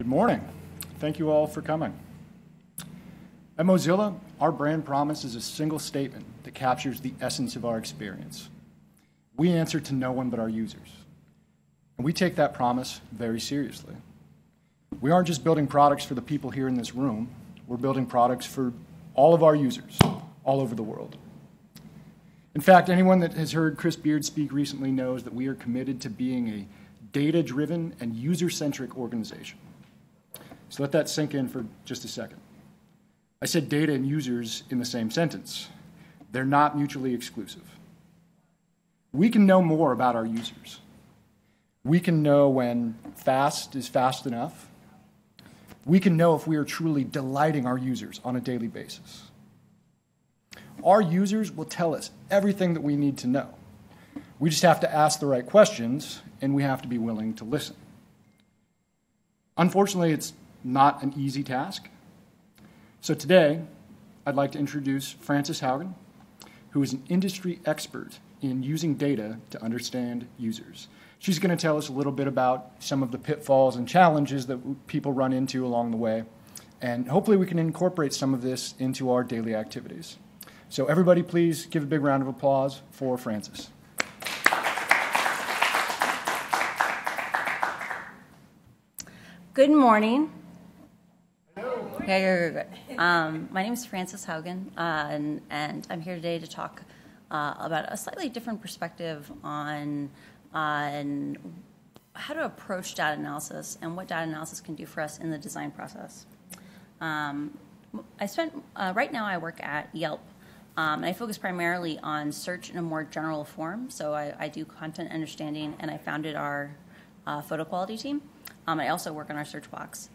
Good morning. Thank you all for coming. At Mozilla, our brand promise is a single statement that captures the essence of our experience. We answer to no one but our users. And we take that promise very seriously. We aren't just building products for the people here in this room. We're building products for all of our users, all over the world. In fact, anyone that has heard Chris Beard speak recently knows that we are committed to being a data-driven and user-centric organization. So let that sink in for just a second. I said data and users in the same sentence. They're not mutually exclusive. We can know more about our users. We can know when fast is fast enough. We can know if we are truly delighting our users on a daily basis. Our users will tell us everything that we need to know. We just have to ask the right questions, and we have to be willing to listen. Unfortunately, it's not an easy task. So today, I'd like to introduce Frances Haugen, who is an industry expert in using data to understand users. She's going to tell us a little bit about some of the pitfalls and challenges that people run into along the way, and hopefully we can incorporate some of this into our daily activities. So everybody please give a big round of applause for Frances. Good morning. Hello. Good. My name is Frances Haugen, and I'm here today to talk about a slightly different perspective on how to approach data analysis and what data analysis can do for us in the design process. Right now I work at Yelp. And I focus primarily on search in a more general form. So I do content understanding, and I founded our photo quality team. I also work on our search box.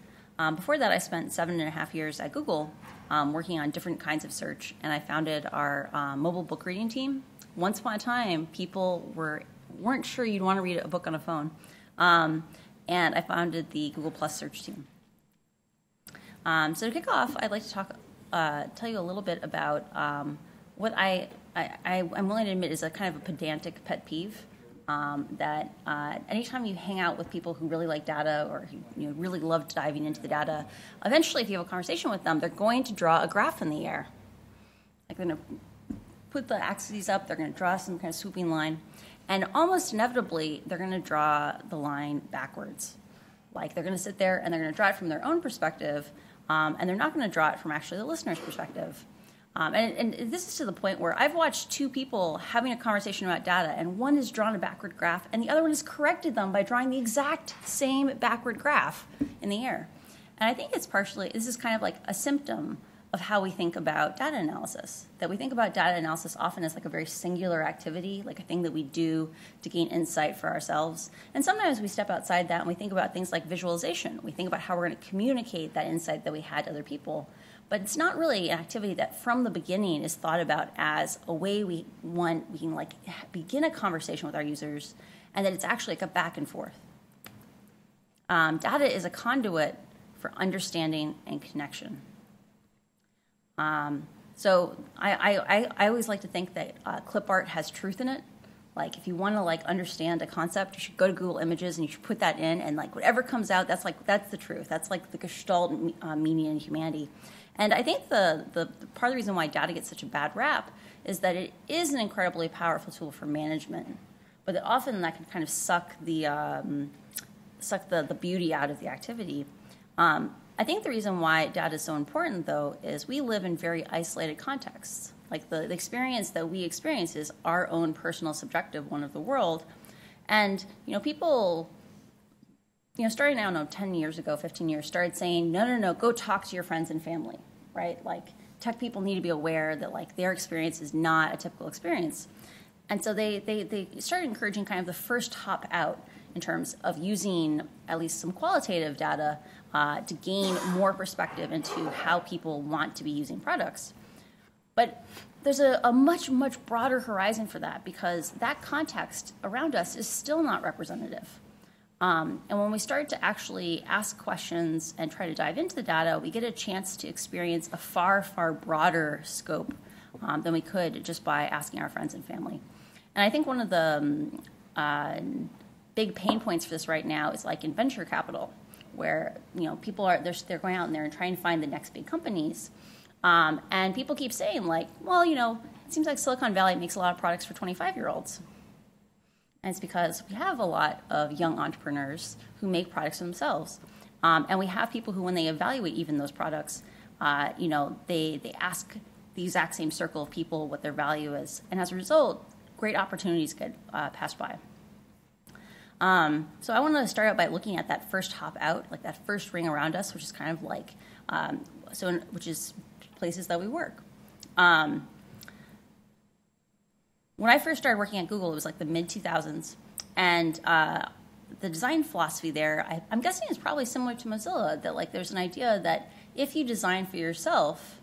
Before that, I spent 7.5 years at Google working on different kinds of search, and I founded our mobile book reading team. Once upon a time, people weren't sure you'd want to read a book on a phone, and I founded the Google Plus search team. So to kick off, I'd like to tell you a little bit about what I'm willing to admit is a kind of a pedantic pet peeve, that anytime you hang out with people who really like data or who really love diving into the data, eventually if you have a conversation with them, they're going to draw a graph in the air. Like they're going to put the axes up, they're going to draw some kind of swooping line, and almost inevitably they're going to draw the line backwards. Like they're going to sit there and they're going to draw it from their own perspective, and they're not going to draw it from actually the listener's perspective. And this is to the point where I've watched two people having a conversation about data, and one has drawn a backward graph, and the other one has corrected them by drawing the exact same backward graph in the air. And I think this is kind of like a symptom of how we think about data analysis, that we think about data analysis often as like a very singular activity, like a thing that we do to gain insight for ourselves. And sometimes we step outside that and we think about things like visualization. We think about how we're going to communicate that insight that we had to other people. But it's not really an activity that from the beginning is thought about as a way we can like begin a conversation with our users, and that it's actually like a back and forth. Data is a conduit for understanding and connection. So I always like to think that clip art has truth in it. Like if you want to like understand a concept, you should go to Google Images and you should put that in, and like whatever comes out, that's the truth. That's like the gestalt meaning in humanity. And I think the part of the reason why data gets such a bad rap is that it is an incredibly powerful tool for management, but that often that can kind of suck the beauty out of the activity. I think the reason why data is so important, though, is we live in very isolated contexts. Like the experience that we experience is our own personal subjective one of the world. And, people, starting now, 10 years ago, 15 years, started saying, no, go talk to your friends and family, right? Like tech people need to be aware that like their experience is not a typical experience. And so they started encouraging kind of the first hop out in terms of using at least some qualitative data to gain more perspective into how people want to be using products. But there's a much, much broader horizon for that, because that context around us is still not representative. And when we start to actually ask questions and try to dive into the data, we get a chance to experience a far, far broader scope than we could just by asking our friends and family. And I think one of the big pain points for this right now is like in venture capital, where people are they're going out and they're trying to find the next big companies, and people keep saying like, well, it seems like Silicon Valley makes a lot of products for 25-year-olds. And it's because we have a lot of young entrepreneurs who make products themselves. And we have people who, when they evaluate even those products, they ask the exact same circle of people what their value is. And as a result, great opportunities get passed by. So I want to start out by looking at that first hop out, like that first ring around us, which is kind of like, which is places that we work. When I first started working at Google, it was like the mid-2000s, and the design philosophy there, I'm guessing is probably similar to Mozilla, that like there's an idea that if you design for yourself,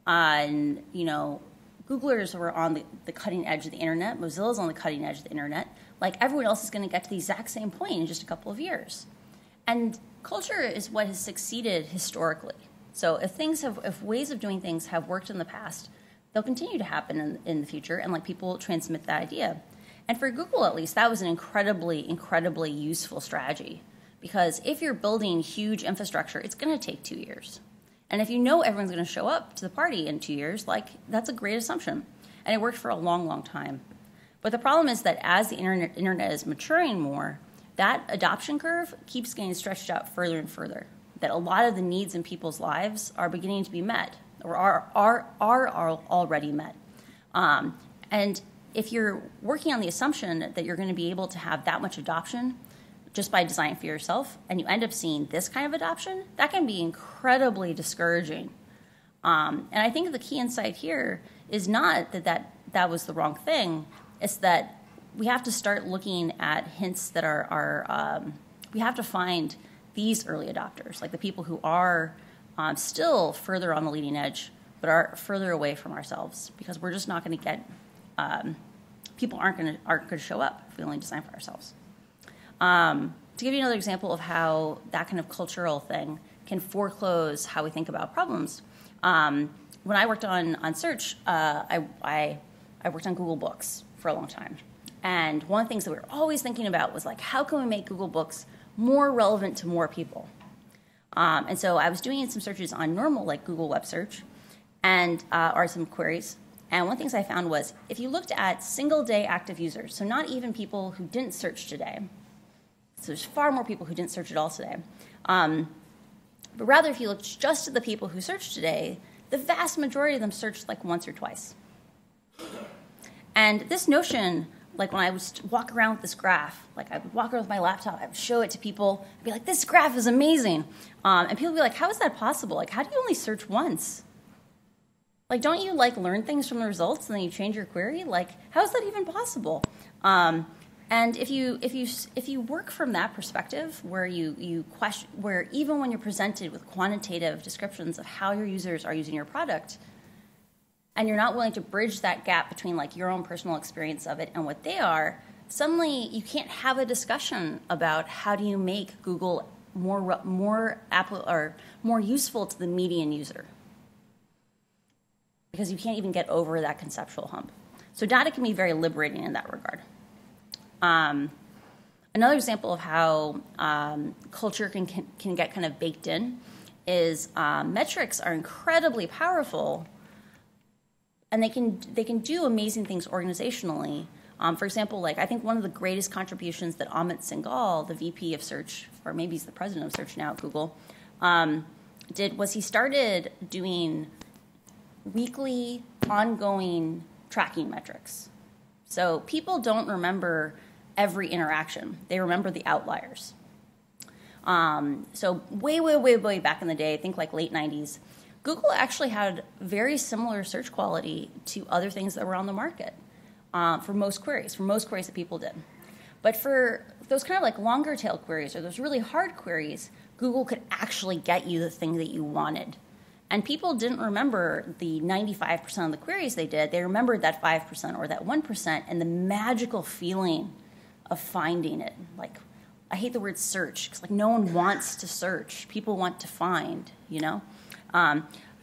and Googlers were on the cutting edge of the internet, Mozilla's on the cutting edge of the internet, like everyone else is going to get to the exact same point in just a couple of years. And culture is what has succeeded historically. So if ways of doing things have worked in the past, they'll continue to happen in the future, and like people transmit that idea. And for Google, at least, that was an incredibly, incredibly useful strategy, because if you're building huge infrastructure, it's going to take 2 years. And if everyone's going to show up to the party in 2 years, like that's a great assumption. And it worked for a long, long time. But the problem is that as the internet is maturing more, that adoption curve keeps getting stretched out further and further. That a lot of the needs in people's lives are beginning to be met, or are already met. And if you're working on the assumption that you're going to be able to have that much adoption just by designing for yourself, and you end up seeing this kind of adoption, that can be incredibly discouraging. And I think the key insight here is not that was the wrong thing. It's that we have to start looking at hints that we have to find these early adopters, like the people who are still further on the leading edge, but are further away from ourselves, because we're just not going to get, people aren't going to show up if we only design for ourselves. To give you another example of how that kind of cultural thing can foreclose how we think about problems, when I worked on search, I worked on Google Books for a long time. And one of the things that we were always thinking about was like, how can we make Google Books more relevant to more people? And so I was doing some searches on normal, like Google web search, and or some queries. And one of the things I found was if you looked at single-day active users, so not even people who didn't search today, so there's far more people who didn't search at all today, but rather if you looked just at the people who searched today, the vast majority of them searched like once or twice. And this notion, like when I would walk around with this graph, like I would walk around with my laptop, I would show it to people, I'd be like, this graph is amazing. And people would be like, how is that possible? Like, how do you only search once? Like, don't you like learn things from the results and then you change your query? Like, how is that even possible? And if you work from that perspective, where you question, where even when you're presented with quantitative descriptions of how your users are using your product, and you're not willing to bridge that gap between like your own personal experience of it and what they are, suddenly you can't have a discussion about how do you make Google more useful to the median user, because you can't even get over that conceptual hump. So data can be very liberating in that regard. Another example of how culture can get kind of baked in is metrics are incredibly powerful, and they can do amazing things organizationally. For example, like I think one of the greatest contributions that Amit Singhal, the VP of Search, or maybe he's the president of Search now at Google, did was he started doing weekly, ongoing tracking metrics. So people don't remember every interaction. They remember the outliers. So way back in the day, I think like late 90s, Google actually had very similar search quality to other things that were on the market for most queries that people did. But for those kind of like longer tail queries or those really hard queries, Google could actually get you the thing that you wanted. And people didn't remember the 95% of the queries they did. They remembered that 5% or that 1% and the magical feeling of finding it. Like, I hate the word search, because like no one wants to search. People want to find, you know?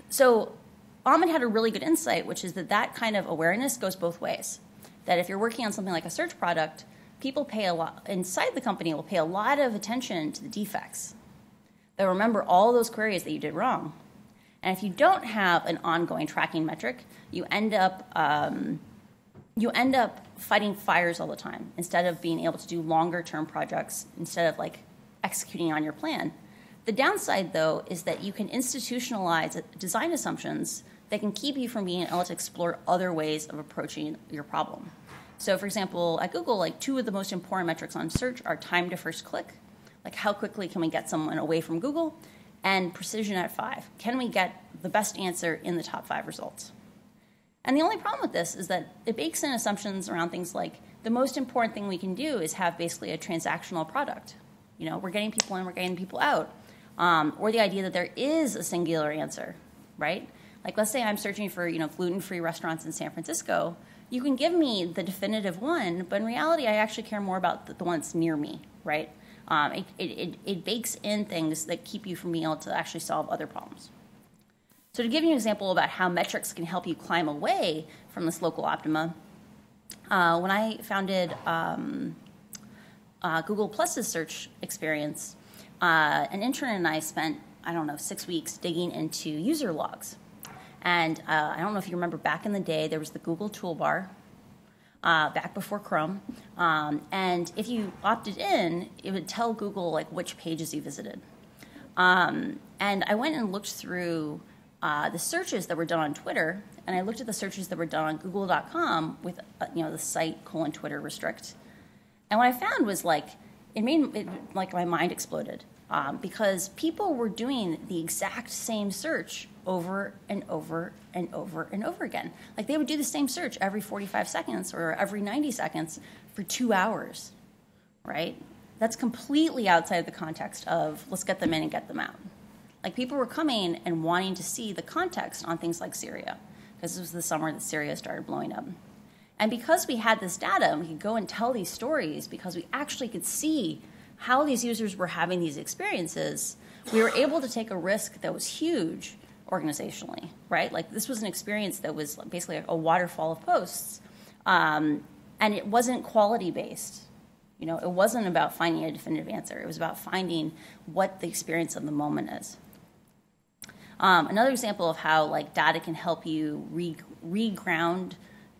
So Amit had a really good insight, which is that kind of awareness goes both ways. That if you're working on something like a search product, people pay a lot, inside the company will pay a lot of attention to the defects. They'll remember all those queries that you did wrong. And if you don't have an ongoing tracking metric, you end up fighting fires all the time instead of being able to do longer term projects, instead of like executing on your plan. The downside, though, is that you can institutionalize design assumptions that can keep you from being able to explore other ways of approaching your problem. So, for example, at Google, like 2 of the most important metrics on search are time to first click, like how quickly can we get someone away from Google, and precision at 5. Can we get the best answer in the top 5 results? And the only problem with this is that it bakes in assumptions around things like the most important thing we can do is have basically a transactional product. You know, we're getting people in, we're getting people out. Or the idea that there is a singular answer, right? Like, let's say I'm searching for, gluten-free restaurants in San Francisco. You can give me the definitive one, but in reality, I actually care more about the one that's near me, right? It bakes in things that keep you from being able to actually solve other problems. So to give you an example about how metrics can help you climb away from this local optima, when I founded Google Plus's search experience, an intern and I spent, 6 weeks digging into user logs. And I don't know if you remember, back in the day, there was the Google toolbar, back before Chrome. And if you opted in, it would tell Google like which pages you visited. And I went and looked through the searches that were done on Twitter, and I looked at the searches that were done on Google.com with the site :Twitter restrict. And what I found was like my mind exploded, because people were doing the exact same search over and over and over and over again. Like, they would do the same search every 45 seconds or every 90 seconds for 2 hours, right? That's completely outside of the context of let's get them in and get them out. Like, people were coming and wanting to see the context on things like Syria, because this was the summer that Syria started blowing up. And because we had this data, we could go and tell these stories because we actually could see how these users were having these experiences, we were able to take a risk that was huge organizationally, right? Like, this was an experience that was basically a waterfall of posts, and it wasn't quality-based. It wasn't about finding a definitive answer. It was about finding what the experience of the moment is. Another example of how data can help you reground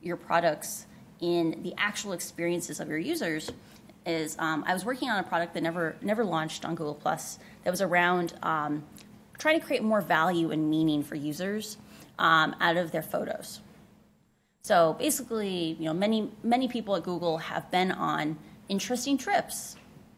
your products in the actual experiences of your users is I was working on a product that never launched on Google Plus that was around trying to create more value and meaning for users out of their photos. So basically, many people at Google have been on interesting trips.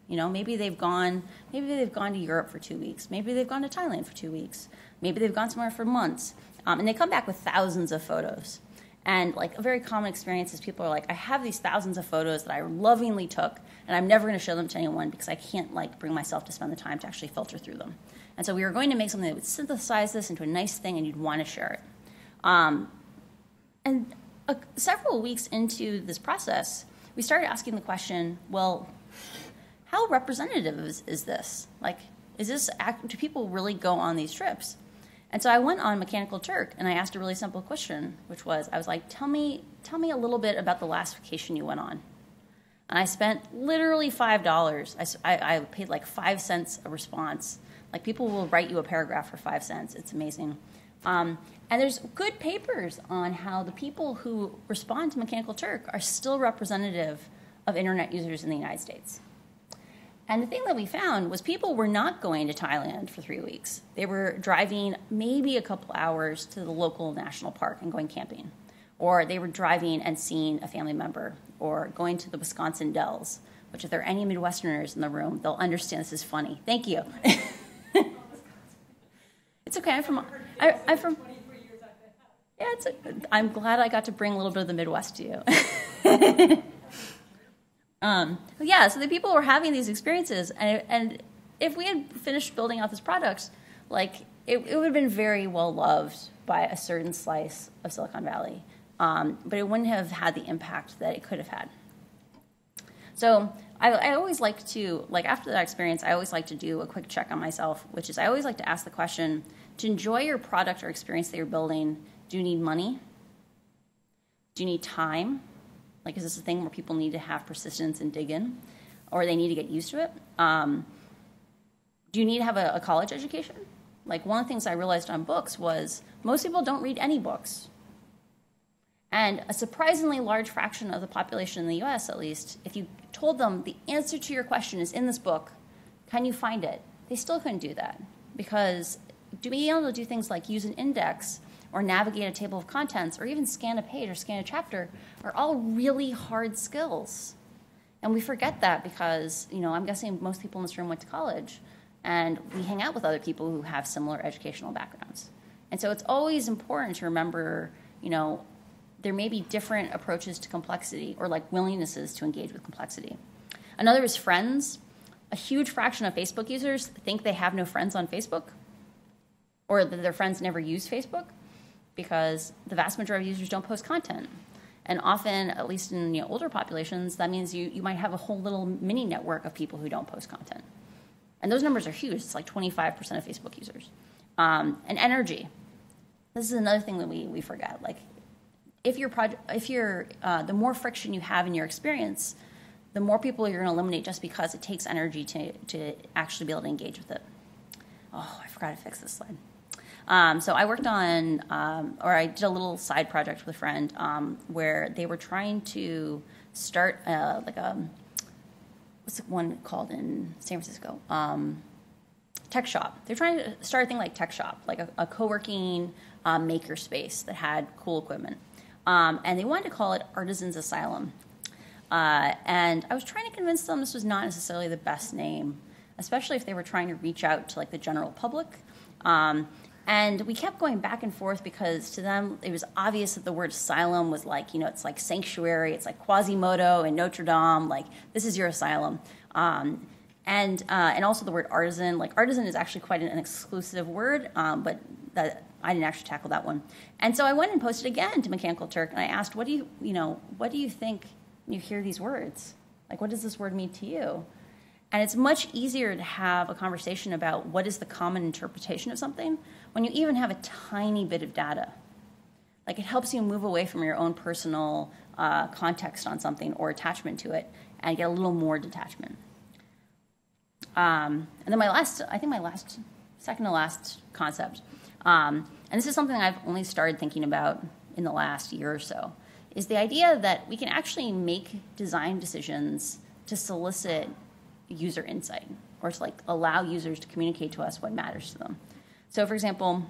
Maybe they've gone to Europe for 2 weeks. Maybe they've gone to Thailand for 2 weeks. Maybe they've gone somewhere for months. And they come back with thousands of photos. And a very common experience is people are like, I have these thousands of photos that I lovingly took, and I'm never going to show them to anyone because I can't bring myself to spend the time to actually filter through them. And so we were going to make something that would synthesize this into a nice thing, and you'd want to share it. And several weeks into this process, we started asking the question, well, how representative is this? Do people really go on these trips? And so I went on Mechanical Turk, and I asked a really simple question, which was, I was like, tell me a little bit about the last vacation you went on. And I spent literally $5. I paid 5 cents a response. People will write you a paragraph for 5 cents. It's amazing. And there's good papers on how the people who respond to Mechanical Turk are still representative of internet users in the United States. And the thing that we found was people were not going to Thailand for 3 weeks. They were driving maybe a couple hours to the local national park and going camping. Or they were driving and seeing a family member, or going to the Wisconsin Dells, which if there are any Midwesterners in the room, they'll understand this is funny. Thank you. It's okay. I'm from. Yeah, I'm glad I got to bring a little bit of the Midwest to you. So the people were having these experiences, and if we had finished building out this product, it would have been very well loved by a certain slice of Silicon Valley, but it wouldn't have had the impact that it could have had. So I always like to, after that experience, I always like to do a quick check on myself, which is I always like to ask the question, to enjoy your product or experience that you're building, do you need money? Do you need time? Is this a thing where people need to have persistence and dig in, or they need to get used to it? Do you need to have a college education? Like, one of the things I realized on books was most people don't read any books. And a surprisingly large fraction of the population in the US, at least, if you told them the answer to your question is in this book, can you find it? They still couldn't do that, because being able to do things like use an index or navigate a table of contents or even scan a page or scan a chapter are all really hard skills. And we forget that because, I'm guessing most people in this room went to college, and we hang out with other people who have similar educational backgrounds. And so it's always important to remember, there may be different approaches to complexity or like willingnesses to engage with complexity. Another is friends. A huge fraction of Facebook users think they have no friends on Facebook, or that their friends never use Facebook, because the vast majority of users don't post content. And often, at least in older populations, that means you might have a whole little mini network of people who don't post content. And those numbers are huge. It's like 25% of Facebook users. And energy. This is another thing that we forget. Like, the more friction you have in your experience, the more people you're going to eliminate, just because it takes energy to actually be able to engage with it. Oh, I forgot to fix this slide. So I worked on, or I did a little side project with a friend where they were trying to start what's the one called in San Francisco? Tech Shop. They're trying to start a thing like Tech Shop, like a co-working maker space that had cool equipment. And they wanted to call it Artisans Asylum. And I was trying to convince them this was not necessarily the best name, especially if they were trying to reach out to like the general public. And we kept going back and forth because to them it was obvious that the word asylum was like, it's like sanctuary, it's like Quasimodo and Notre Dame, like this is your asylum. And also the word artisan, like artisan is actually quite an exclusive word, but that I didn't actually tackle that one. And so I went and posted again to Mechanical Turk, and I asked, what do you think when you hear these words? Like, what does this word mean to you? And it's much easier to have a conversation about what is the common interpretation of something when you even have a tiny bit of data. Like, it helps you move away from your own personal context on something or attachment to it and get a little more detachment. And then my second to last concept, and this is something I've only started thinking about in the last year or so, is the idea that we can actually make design decisions to solicit user insight, or to like allow users to communicate to us what matters to them. So for example,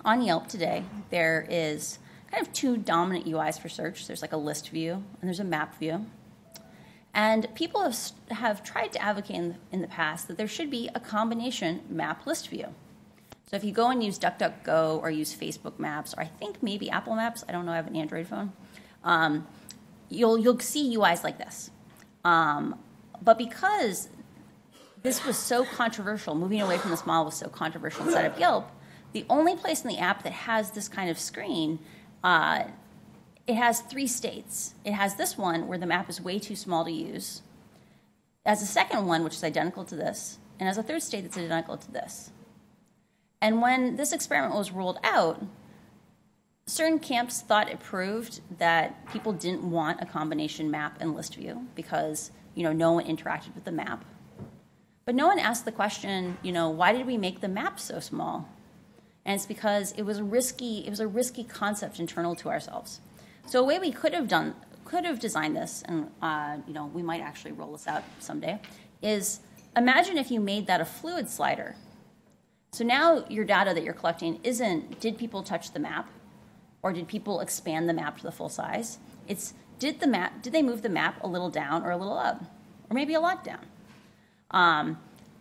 on Yelp today, there is kind of two dominant UIs for search. There's like a list view and there's a map view. And people have tried to advocate in the past that there should be a combination map list view. So if you go and use DuckDuckGo or use Facebook Maps, or I think maybe Apple Maps, I don't know, I have an Android phone, you'll see UIs like this. But because this was so controversial, moving away from this model was so controversial inside of Yelp, the only place in the app that has this kind of screen, it has three states. It has this one where the map is way too small to use. It has a second one, which is identical to this, and has a third state that's identical to this. And when this experiment was rolled out, certain camps thought it proved that people didn't want a combination map and list view because, no one interacted with the map. But no one asked the question, why did we make the map so small? And it's because it was a risky concept internal to ourselves. So a way we could have designed this, and we might actually roll this out someday, is imagine if you made that a fluid slider. So now your data that you're collecting isn't did people touch the map, or did people expand the map to the full size? It's did they move the map a little down or a little up, or maybe a lot down?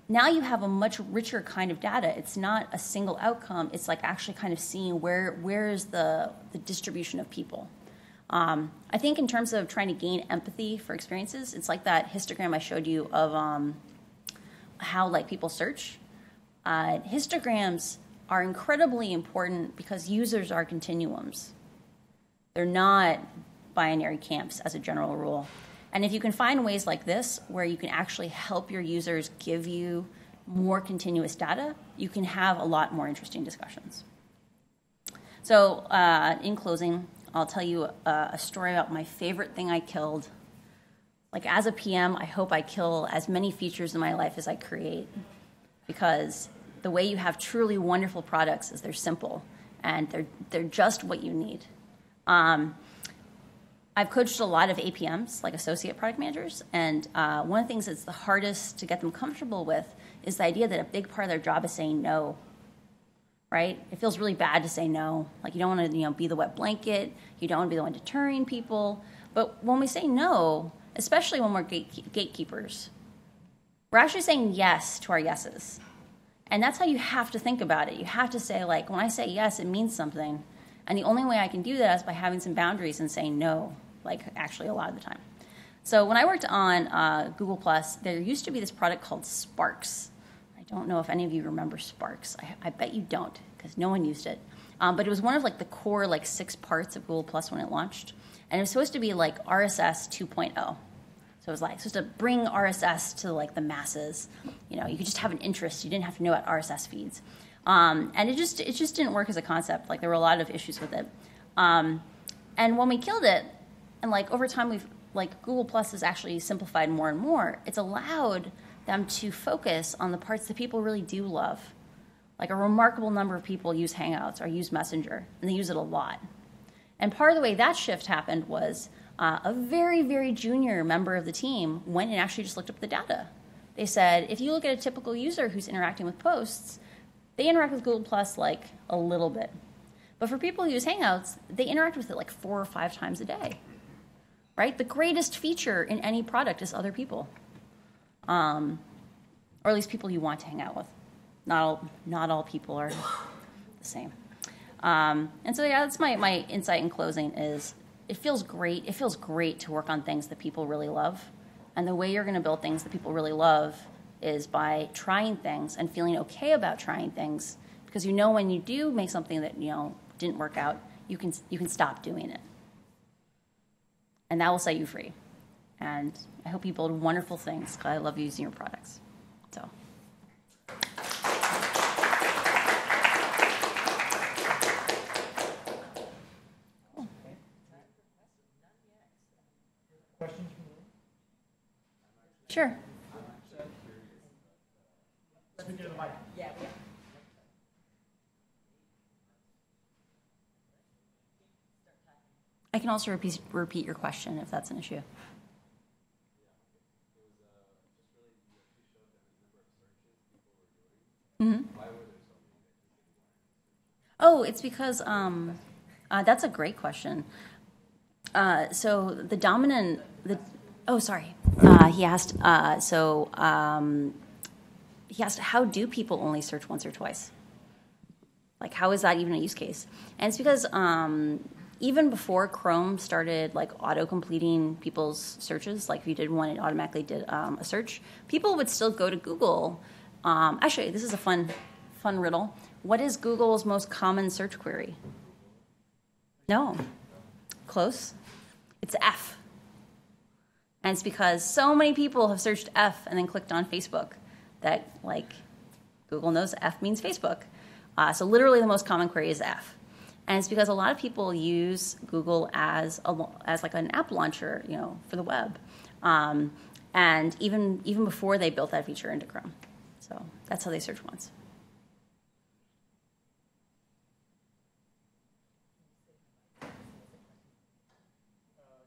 Now you have a much richer kind of data. It's not a single outcome. It's like actually kind of seeing where is the distribution of people. I think in terms of trying to gain empathy for experiences, it's like that histogram I showed you of how like people search. Histograms are incredibly important because users are continuums. They're not binary camps as a general rule. And if you can find ways like this where you can actually help your users give you more continuous data, you can have a lot more interesting discussions. So in closing, I'll tell you a story about my favorite thing I killed. Like as a PM, I hope I kill as many features in my life as I create, because the way you have truly wonderful products is they're simple and they're just what you need. I've coached a lot of APMs, like associate product managers, and one of the things that's the hardest to get them comfortable with is the idea that a big part of their job is saying no, right? It feels really bad to say no. Like, you don't want to, be the wet blanket. You don't want to be the one deterring people. But when we say no, especially when we're gatekeepers, we're actually saying yes to our yeses. And that's how you have to think about it. You have to say, like, when I say yes, it means something. And the only way I can do that is by having some boundaries and saying no, like, actually a lot of the time. So when I worked on Google+, there used to be this product called Sparks. I don't know if any of you remember Sparks. I bet you don't, because no one used it. But it was one of, like, the core, like, 6 parts of Google+ when it launched. And it was supposed to be, like, RSS 2.0. So it was, like, supposed to bring RSS to, like, the masses. You could just have an interest. You didn't have to know about RSS feeds. And it just didn't work as a concept. Like, there were a lot of issues with it. And when we killed it, and, like, over time Google+ has actually simplified more and more. It's allowed them to focus on the parts that people really do love. Like, a remarkable number of people use Hangouts or use Messenger, and they use it a lot. And part of the way that shift happened was a very, very junior member of the team went and actually just looked up the data. They said, if you look at a typical user who's interacting with posts, they interact with Google+ like a little bit. But for people who use Hangouts, they interact with it like 4 or 5 times a day. Right? The greatest feature in any product is other people. Or at least people you want to hang out with. Not all people are the same. And so, yeah, that's my insight in closing is it feels great. It feels great to work on things that people really love. And the way you're going to build things that people really love is by trying things and feeling okay about trying things, because when you do make something that didn't work out, you can stop doing it. And that will set you free. And I hope you build wonderful things, because I love using your products. So. Cool. Questions from the room? Sure. Speaking to the mic. Yeah. I can also repeat your question if that's an issue. Mm-hmm. Oh, it's because that's a great question. So the dominant, he asked. He asked, how do people only search once or twice? Like, how is that even a use case? And it's because even before Chrome started like auto-completing people's searches, like if you did one, it automatically did a search, people would still go to Google. Actually, this is a fun riddle. What is Google's most common search query? No. Close. It's F. And it's because so many people have searched F and then clicked on Facebook that, like, Google knows F means Facebook. So literally the most common query is F. And it's because a lot of people use Google as like an app launcher, for the web. And even before they built that feature into Chrome. So that's how they search once.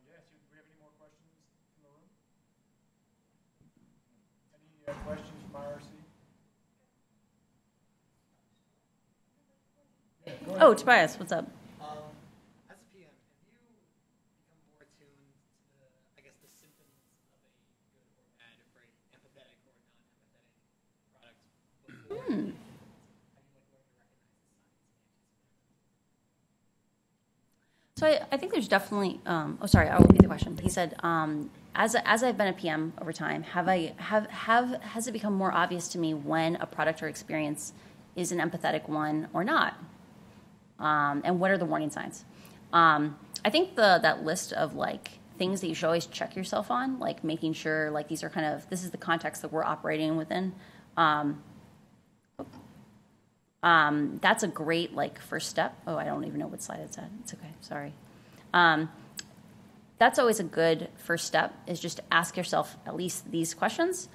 Yes, do we have any more questions in the room? Any questions from IRC? Oh, Tobias, what's up? As a PM, have you become more attuned to the symptoms of a good or bad, or very empathetic or non-empathetic product before? Have you learned to recognize the signs? So I think there's definitely. Sorry, I'll repeat the question. He said, as I've been a PM over time, has it become more obvious to me when a product or experience is an empathetic one or not? And what are the warning signs? I think that list of like things that you should always check yourself on, like making sure like this is the context that we're operating within. That's a great like first step. Oh, I don't even know what slide it's at. It's okay. Sorry. That's always a good first step, is just to ask yourself at least these questions.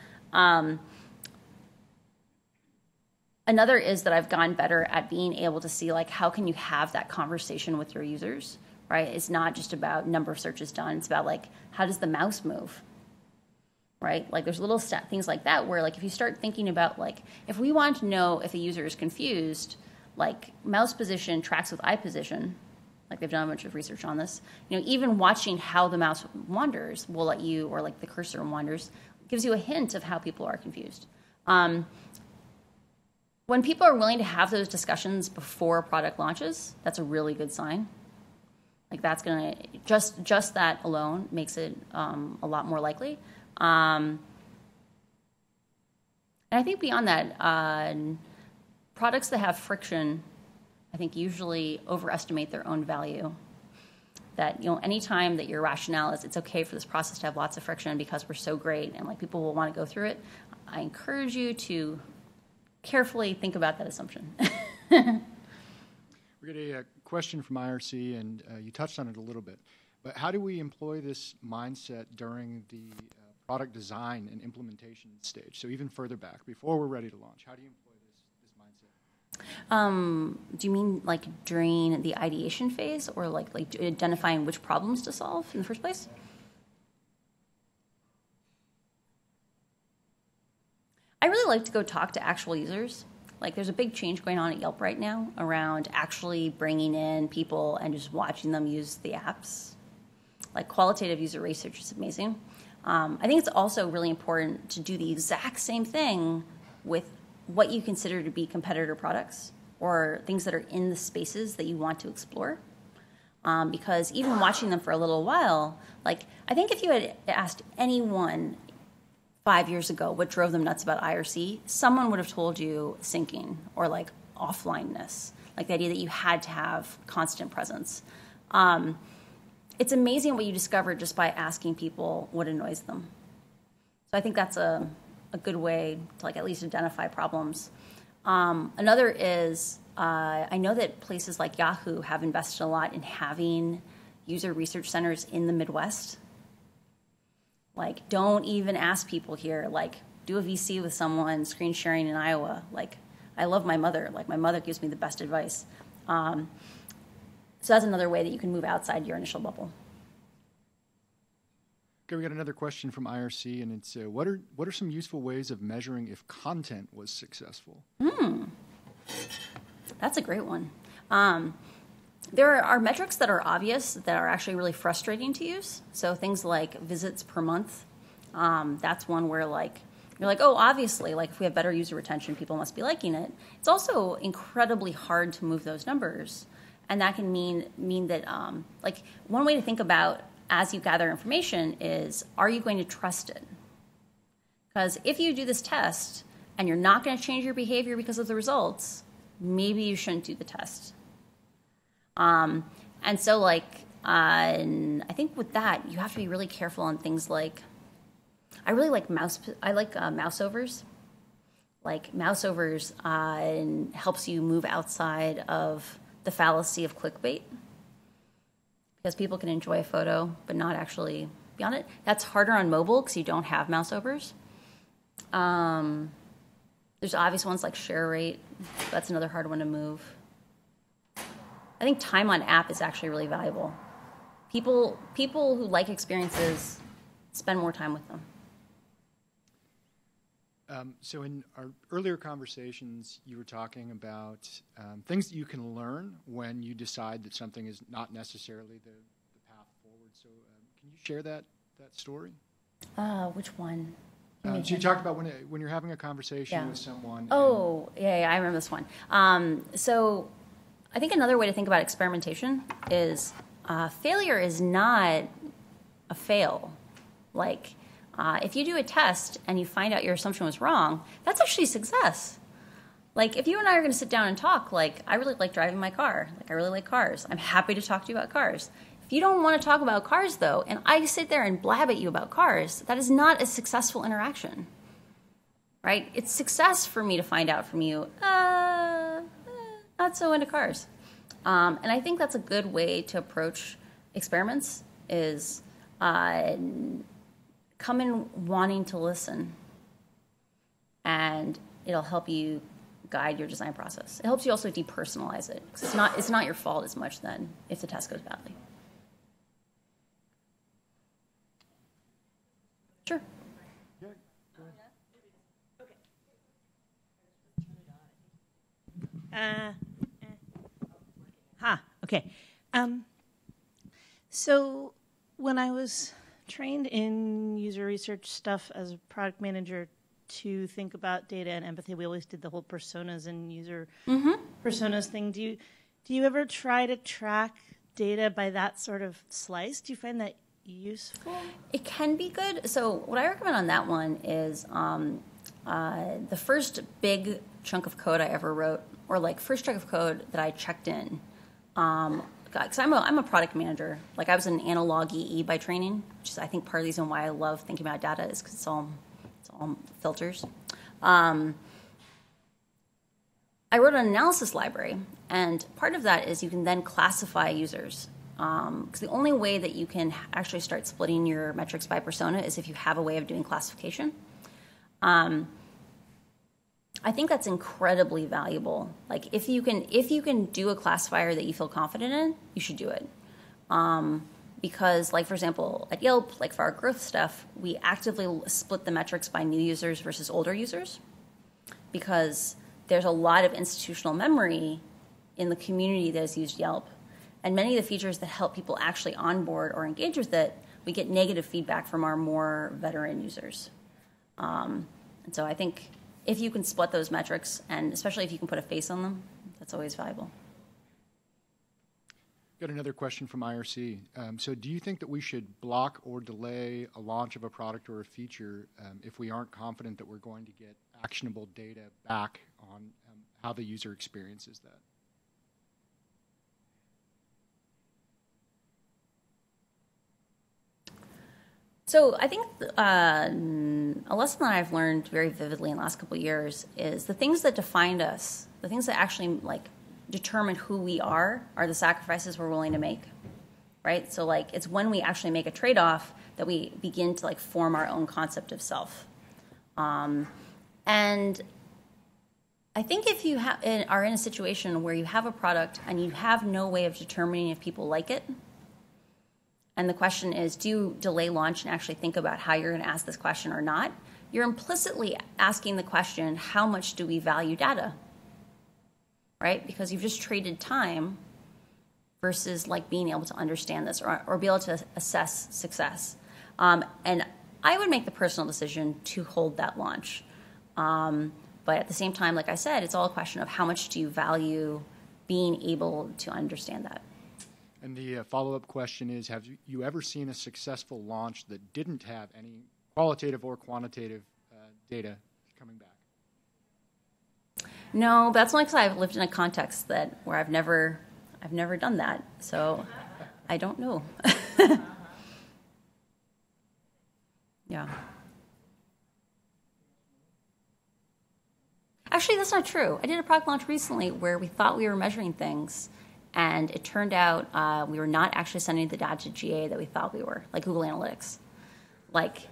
Another is that I've gotten better at being able to see, like, how can you have that conversation with your users, right? It's not just about number of searches done. It's about, like, how does the mouse move, right? Like, there's little things like that where, like, if you start thinking about, like, if we want to know if a user is confused, like, mouse position tracks with eye position. Like, they've done a bunch of research on this. You know, even watching how the mouse wanders will let you, or, like, the cursor wanders, gives you a hint of how people are confused. When people are willing to have those discussions before a product launches, that's a really good sign. Like, that's going to, just that alone makes it a lot more likely. And I think beyond that, products that have friction, I think, usually overestimate their own value. That, you know, anytime that your rationale is it's okay for this process to have lots of friction because we're so great and, like, people will want to go through it, I encourage you to carefully think about that assumption. We get a question from IRC, and you touched on it a little bit. But how do we employ this mindset during the product design and implementation stage? So even further back, before we're ready to launch, how do you employ this mindset? Do you mean, like, during the ideation phase, or like identifying which problems to solve in the first place? I really like to go talk to actual users. Like, there's a big change going on at Yelp right now around actually bringing in people and just watching them use the apps. Like, qualitative user research is amazing. I think it's also really important to do the exact same thing with what you consider to be competitor products or things that are in the spaces that you want to explore. Because even watching them for a little while, like, I think if you had asked anyone 5 years ago what drove them nuts about IRC, someone would have told you syncing or, like, offlineness, like the idea that you had to have constant presence. It's amazing what you discover just by asking people what annoys them. So I think that's a good way to, like, at least identify problems. Another is I know that places like Yahoo have invested a lot in having user research centers in the Midwest. Like, don't even ask people here. Like, do a VC with someone screen sharing in Iowa. Like, I love my mother. Like, my mother gives me the best advice. So that's another way that you can move outside your initial bubble. Okay, we got another question from IRC, and it's what are some useful ways of measuring if content was successful? That's a great one. There are metrics that are obvious that are actually really frustrating to use. So things like visits per month. That's one where, like, you're like, oh, obviously, like, if we have better user retention, people must be liking it. It's also incredibly hard to move those numbers, and that can mean that, like, one way to think about as you gather information is, are you going to trust it? Because if you do this test and you're not going to change your behavior because of the results, maybe you shouldn't do the test. And so, like, I think with that, you have to be really careful on things like, I really like mouse overs. Like, mouse overs helps you move outside of the fallacy of clickbait, because people can enjoy a photo but not actually be on it. That's harder on mobile because you don't have mouse overs. There's obvious ones like share rate. That's another hard one to move. I think time on app is actually really valuable. People who like experiences spend more time with them. So in our earlier conversations, you were talking about things that you can learn when you decide that something is not necessarily the path forward. So can you share that story? Which one? So you talked about when you're having a conversation with someone. Oh, yeah, I remember this one. So I think another way to think about experimentation is failure is not a fail. Like, if you do a test and you find out your assumption was wrong, that's actually success. Like, if you and I are going to sit down and talk, like, I really like driving my car. Like, I really like cars. I'm happy to talk to you about cars. If you don't want to talk about cars, though, and I sit there and blab at you about cars, that is not a successful interaction, right? It's success for me to find out from you, not so into cars. And I think that's a good way to approach experiments is come in wanting to listen, and it'll help you guide your design process. It helps you also depersonalize it, because it's not your fault as much then if the test goes badly. Sure. Okay. So when I was trained in user research stuff as a product manager to think about data and empathy, we always did the whole personas and user personas thing. Do you ever try to track data by that sort of slice? Do you find that useful? It can be good. So what I recommend on that one is the first big chunk of code I ever wrote, or like first chunk of code that I checked in, because I'm a product manager. Like I was an analog EE by training, which is I think part of the reason why I love thinking about data is because it's all filters. I wrote an analysis library, and part of that is you can then classify users. Because the only way that you can actually start splitting your metrics by persona is if you have a way of doing classification. I think that's incredibly valuable. Like if you can do a classifier that you feel confident in, you should do it. Because like for example, at Yelp, like for our growth stuff, we actively split the metrics by new users versus older users, because there's a lot of institutional memory in the community that has used Yelp. And many of the features that help people actually onboard or engage with it, we get negative feedback from our more veteran users. And so I think if you can split those metrics, and especially if you can put a face on them, that's always valuable. Got another question from IRC. So do you think that we should block or delay a launch of a product or a feature if we aren't confident that we're going to get actionable data back on how the user experiences that? So I think a lesson that I've learned very vividly in the last couple of years is the things that defined us, the things that actually like determine who we are the sacrifices we're willing to make, right? So like it's when we actually make a trade-off that we begin to like form our own concept of self. And I think if you are in a situation where you have a product and you have no way of determining if people like it, and the question is, do you delay launch and actually think about how you're going to ask this question or not? You're implicitly asking the question, how much do we value data? Right? Because you've just traded time versus like being able to understand this or be able to assess success. And I would make the personal decision to hold that launch. But at the same time, like I said, it's all a question of how much do you value being able to understand that. And the follow-up question is, have you ever seen a successful launch that didn't have any qualitative or quantitative data coming back? No, that's only because I've lived in a context where I've never done that. So I don't know. Yeah. Actually, that's not true. I did a product launch recently where we thought we were measuring things, and it turned out we were not actually sending the data to GA that we thought we were, like Google Analytics. Like,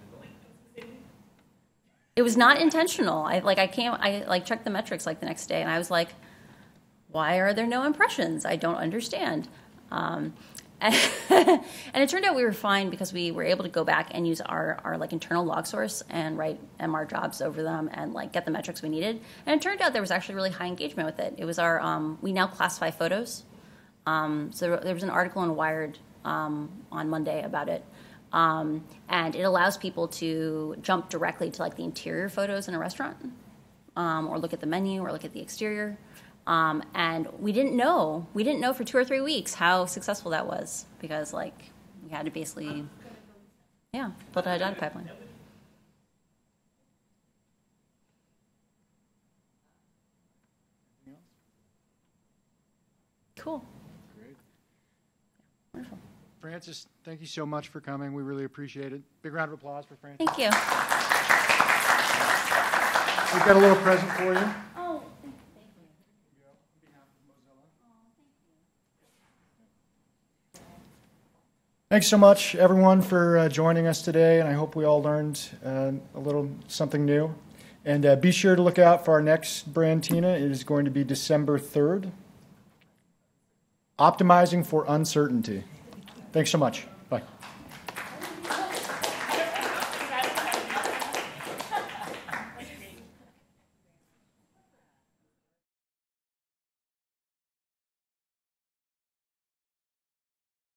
it was not intentional. I checked the metrics like the next day, and I was like, why are there no impressions? I don't understand. And it turned out we were fine because we were able to go back and use our like internal log source and write MR jobs over them and like get the metrics we needed. And it turned out there was actually really high engagement with it. It was our we now classify photos. So there was an article in Wired on Monday about it. And it allows people to jump directly to like the interior photos in a restaurant, or look at the menu, or look at the exterior. And we didn't know for 2 or 3 weeks how successful that was, because like we had to basically, build a data pipeline. Cool. Great. Wonderful. Frances, thank you so much for coming. We really appreciate it. Big round of applause for Frances. Thank you. We've got a little present for you. Oh, thank you. On behalf of Mozilla. Thanks so much, everyone, for joining us today, and I hope we all learned a little something new. And be sure to look out for our next brand, Tina. It is going to be December 3rd. Optimizing for Uncertainty. Thanks so much. Bye.